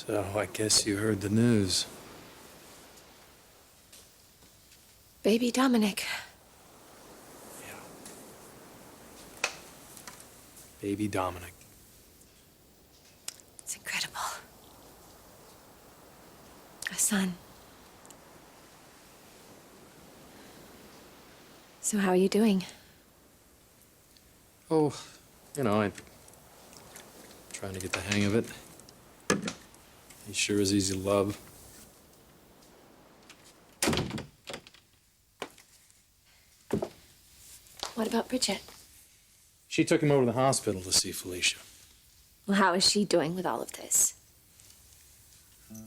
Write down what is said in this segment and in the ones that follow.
So I guess you heard the news. Baby Dominick. Yeah. Baby Dominick. It's incredible. A son. So how are you doing? Oh, I'm trying to get the hang of it. He sure is easy to love. What about Bridget? She took him over to the hospital to see Felicia. Well, how is she doing with all of this?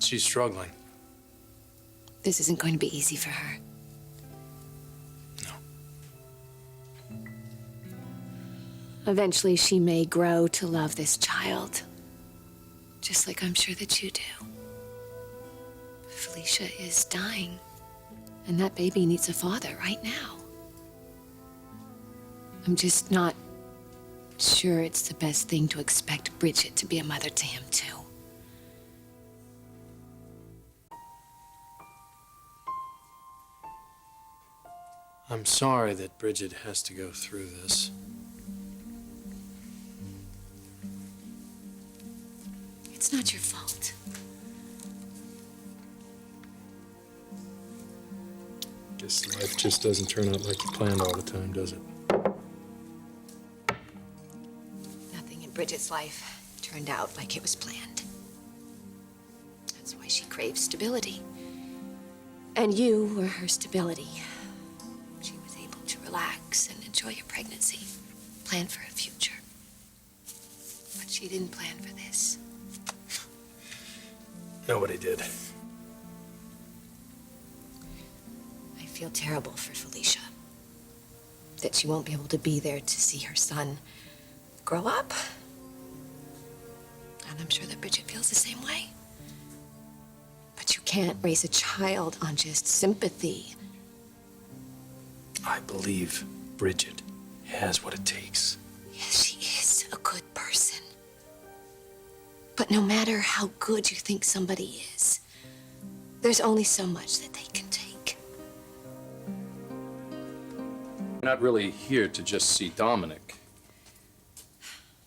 She's struggling. This isn't going to be easy for her. No. Eventually, she may grow to love this child. Just like I'm sure that you do. Felicia is dying. And that baby needs a father right now. I'm just not sure it's the best thing to expect Bridget to be a mother to him, too. I'm sorry that Bridget has to go through this. It's not your fault. Guess life just doesn't turn out like you planned all the time, does it? Nothing in Bridget's life turned out like it was planned. That's why she craves stability. And you were her stability. She was able to relax and enjoy her pregnancy, plan for a future. But she didn't plan for this. Nobody did. I feel terrible for Felicia. That she won't be able to be there to see her son grow up. And I'm sure that Bridget feels the same way. But you can't raise a child on just sympathy. I believe Bridget has what it takes. Yes, she is a good person. But no matter how good you think somebody is, there's only so much that they can take. You're not really here to just see Dominick.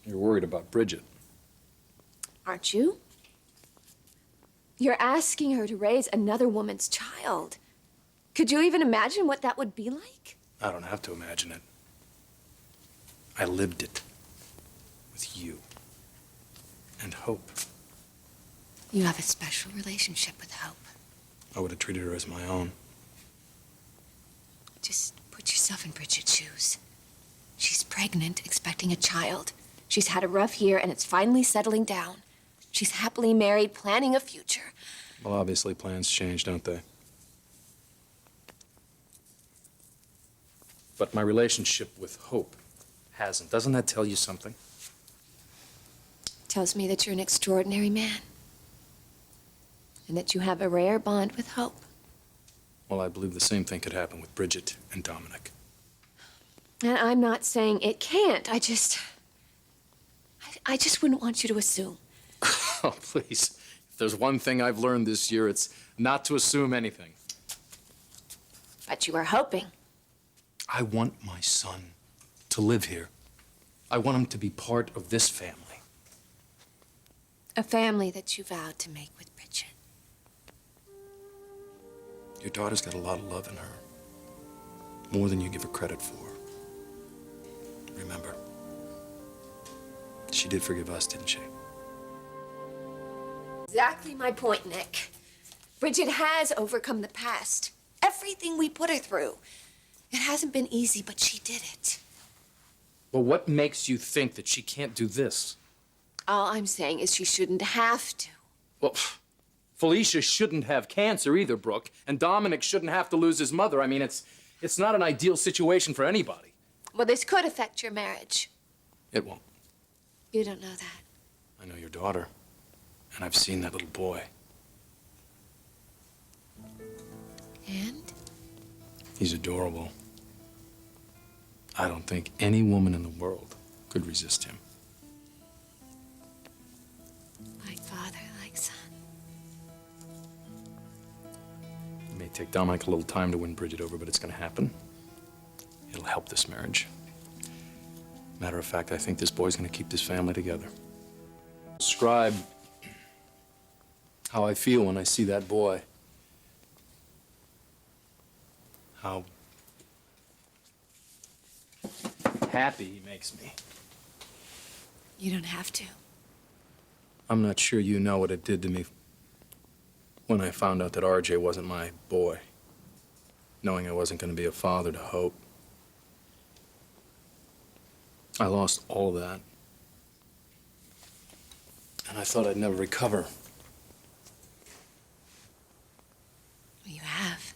You're worried about Bridget. Aren't you? You're asking her to raise another woman's child. Could you even imagine what that would be like? I don't have to imagine it. I lived it with you and Hope. You have a special relationship with Hope. I would have treated her as my own. Just put yourself in Bridget's shoes. She's pregnant, expecting a child. She's had a rough year, and it's finally settling down. She's happily married, planning a future. Well, obviously plans change, don't they? But my relationship with Hope hasn't. Doesn't that tell you something? Tells me that you're an extraordinary man. And that you have a rare bond with Hope. Well, I believe the same thing could happen with Bridget and Dominick. And I'm not saying it can't. I just wouldn't want you to assume. Oh, please. If there's one thing I've learned this year, it's not to assume anything. But you are hoping. I want my son to live here. I want him to be part of this family. A family that you vowed to make with Bridget. Your daughter's got a lot of love in her. More than you give her credit for. Remember, she did forgive us, didn't she? Exactly my point, Nick. Bridget has overcome the past. Everything we put her through. It hasn't been easy, but she did it. Well, what makes you think that she can't do this? All I'm saying is she shouldn't have to. Well, Felicia shouldn't have cancer either, Brooke, and Dominick shouldn't have to lose his mother. I mean, it's not an ideal situation for anybody. Well, this could affect your marriage. It won't. You don't know that. I know your daughter, and I've seen that little boy. And? He's adorable. I don't think any woman in the world could resist him. Like father, like son. take Dominick a little time to win Bridget over, but it's gonna happen. It'll help this marriage. Matter of fact, I think this boy's gonna keep this family together. Describe how I feel when I see that boy. How happy he makes me. You don't have to. I'm not sure you know what it did to me when I found out that RJ wasn't my boy, knowing I wasn't going to be a father to Hope. I lost all of that. And I thought I'd never recover. Well, you have.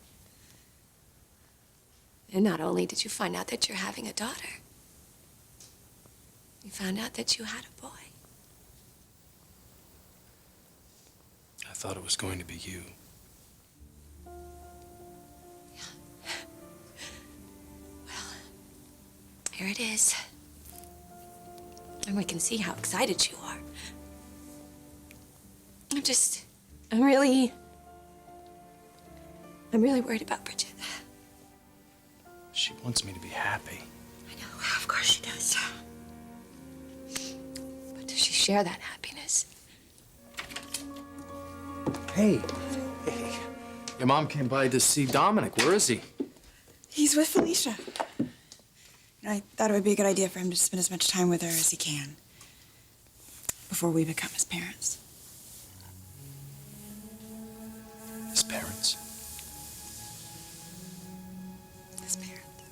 And not only did you find out that you're having a daughter, you found out that you had a boy. I thought it was going to be you. Well, here it is. And we can see how excited you are. I'm really worried about Bridget. She wants me to be happy. I know, of course she does. But does she share that happiness? Hey, your mom came by to see Dominick. Where is he? He's with Felicia. I thought it would be a good idea for him to spend as much time with her as he can before we become his parents. His parents? His parents.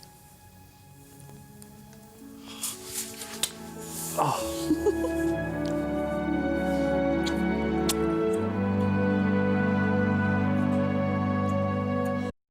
Oh.